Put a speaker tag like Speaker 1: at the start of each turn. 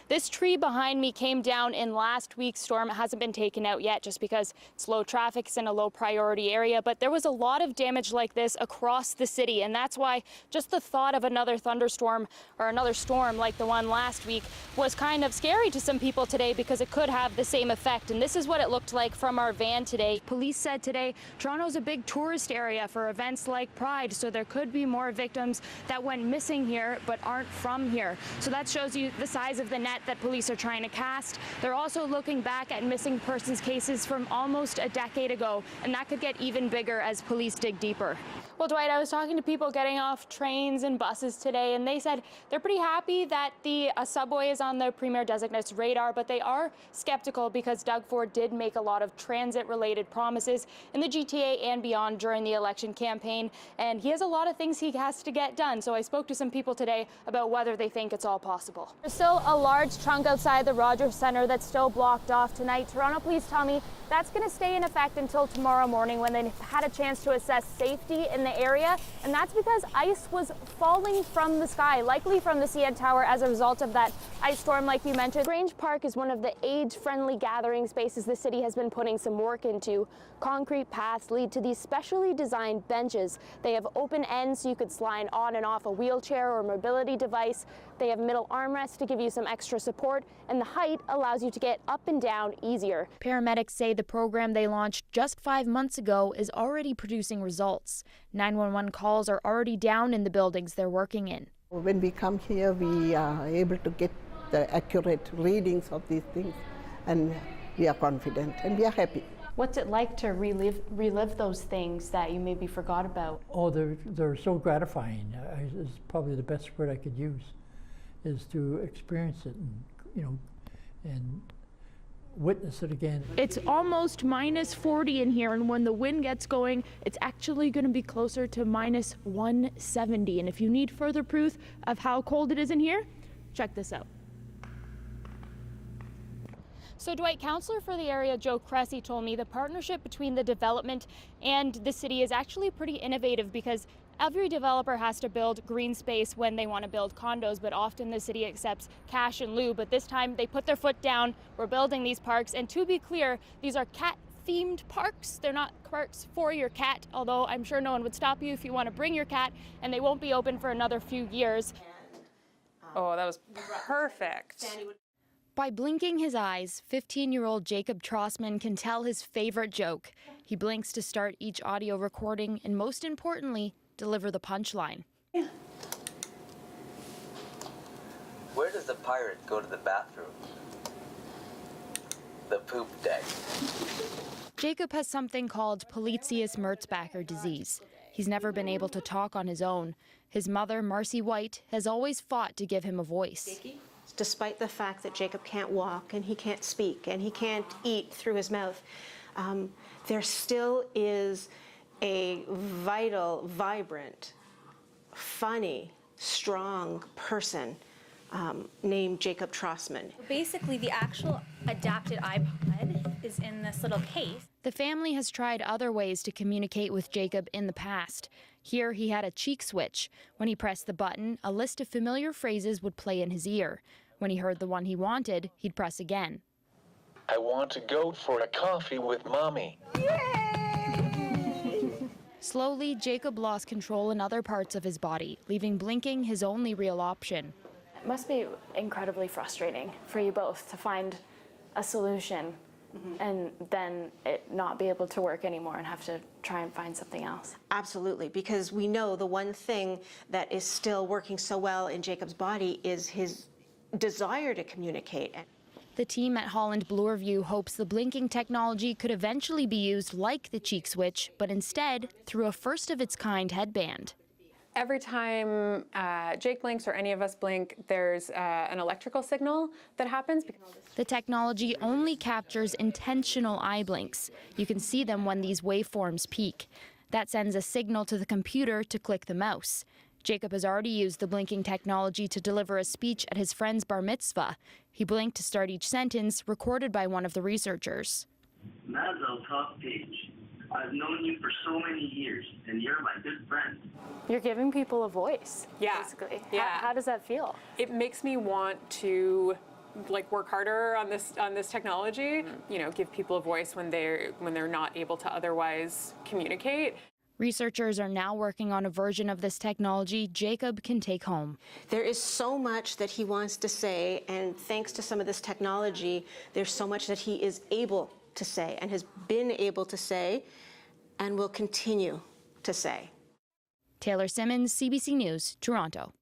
Speaker 1: This tree behind me came down in last week's storm. It hasn't been taken out yet just because it's low traffic, it's in a low priority area, but there was a lot of damage like this across the city, and that's why just the thought of another thunderstorm or another storm like the one last week was kind of scary to some people today because it could have the same effect. And this is what it looked like from our van today. Police said today Toronto's a big tourist area for events like Pride, so there could be more victims that went missing here but aren't from here. So that shows you the size of the net that police are trying to cast. They're also looking back at missing persons cases from almost a decade ago, and that could get even bigger as police dig deeper. Well, Dwight, I was talking to people getting off trains and buses today, and they said they're pretty happy that the subway is on the Premier Designate's radar, but they are skeptical because Doug Ford did make a lot of transit-related promises in the GTA and beyond during the election campaign, and he has a lot of things he has to get done. So I spoke to some people today about whether they think it's all possible. There's still a large chunk outside the Rogers Centre that's still blocked off tonight. Toronto police tell me that's going to stay in effect until tomorrow morning when they had a chance to assess safety in the area, and that's because ice was falling from the sky, likely from the CN Tower as a result of that ice storm like you mentioned. Grange Park is one of the age-friendly gathering spaces the city has been putting some work into. Concrete paths lead to these specially designed benches. They have open ends so you could slide on and off a wheelchair or mobility device. They have middle armrests to give you some extra support, and the height allows you to get up and down easier. Paramedics say the program they launched just 5 months ago is already producing results. 911 calls are already down in the buildings they're working in.
Speaker 2: When we come here, we are able to get the accurate readings of these things, and we are confident and we are happy.
Speaker 1: What's it like to relive those things that you maybe forgot about?
Speaker 3: Oh, they're so gratifying. Is probably the best word I could use, is to experience it and witness it again.
Speaker 1: It's almost minus 40 in here, and when the wind gets going, it's actually going to be closer to minus 170. And if you need further proof of how cold it is in here, check this out. So Dwight, councillor for the area Joe Cressy told me the partnership between the development and the city is actually pretty innovative because every developer has to build green space when they want to build condos, but often the city accepts cash in lieu. But this time they put their foot down. We're building these parks, and to be clear, these are cat-themed parks. They're not parks for your cat, although I'm sure no one would stop you if you want to bring your cat, and they won't be open for another few years.
Speaker 4: Oh, that was perfect.
Speaker 1: By blinking his eyes, 15-year-old Jacob Trossman can tell his favorite joke. He blinks to start each audio recording, and most importantly, deliver the punchline.
Speaker 5: Where does the pirate go to the bathroom? The poop deck.
Speaker 1: Jacob has something called Pelizaeus-Merzbacher disease. He's never been able to talk on his own. His mother, Marcy White, has always fought to give him a voice.
Speaker 6: Despite the fact that Jacob can't walk and he can't speak and he can't eat through his mouth, there still is a vital, vibrant, funny, strong person named Jacob Trossman.
Speaker 7: Basically, the actual adapted iPod is in this little case.
Speaker 1: The family has tried other ways to communicate with Jacob in the past. Here he had a cheek switch. When he pressed the button, a list of familiar phrases would play in his ear. When he heard the one he wanted, he'd press again.
Speaker 8: I want to go for a coffee with Mommy.
Speaker 6: Yay!
Speaker 1: Slowly, Jacob lost control in other parts of his body, leaving blinking his only real option. It must be incredibly frustrating for you both to find a solution and then it not be able to work anymore and have to try and find something else.
Speaker 6: Absolutely, because we know the one thing that is still working so well in Jacob's body is his desire to communicate.
Speaker 1: The team at Holland Bloorview hopes the blinking technology could eventually be used like the cheek switch, but instead through a first-of-its-kind headband.
Speaker 4: Every time Jake blinks or any of us blink, there's an electrical signal that happens.
Speaker 1: The technology only captures intentional eye blinks. You can see them when these waveforms peak. That sends a signal to the computer to click the mouse. Jacob has already used the blinking technology to deliver a speech at his friend's bar mitzvah. He blinked to start each sentence, recorded by one of the researchers.
Speaker 9: Mazel tov, Paige. I've known you for so many years, and you're my good friend.
Speaker 1: You're giving people a voice,
Speaker 4: yeah.
Speaker 1: basically.
Speaker 4: Yeah.
Speaker 1: How does that feel?
Speaker 4: It makes me want to like work harder on this technology. You know, give people a voice when they're not able to otherwise communicate.
Speaker 1: Researchers are now working on a version of this technology Jacob can take home.
Speaker 6: There is so much that he wants to say, and thanks to some of this technology, there's so much that he is able to say and has been able to say and will continue to say.
Speaker 1: Taylor Simmons, CBC News, Toronto.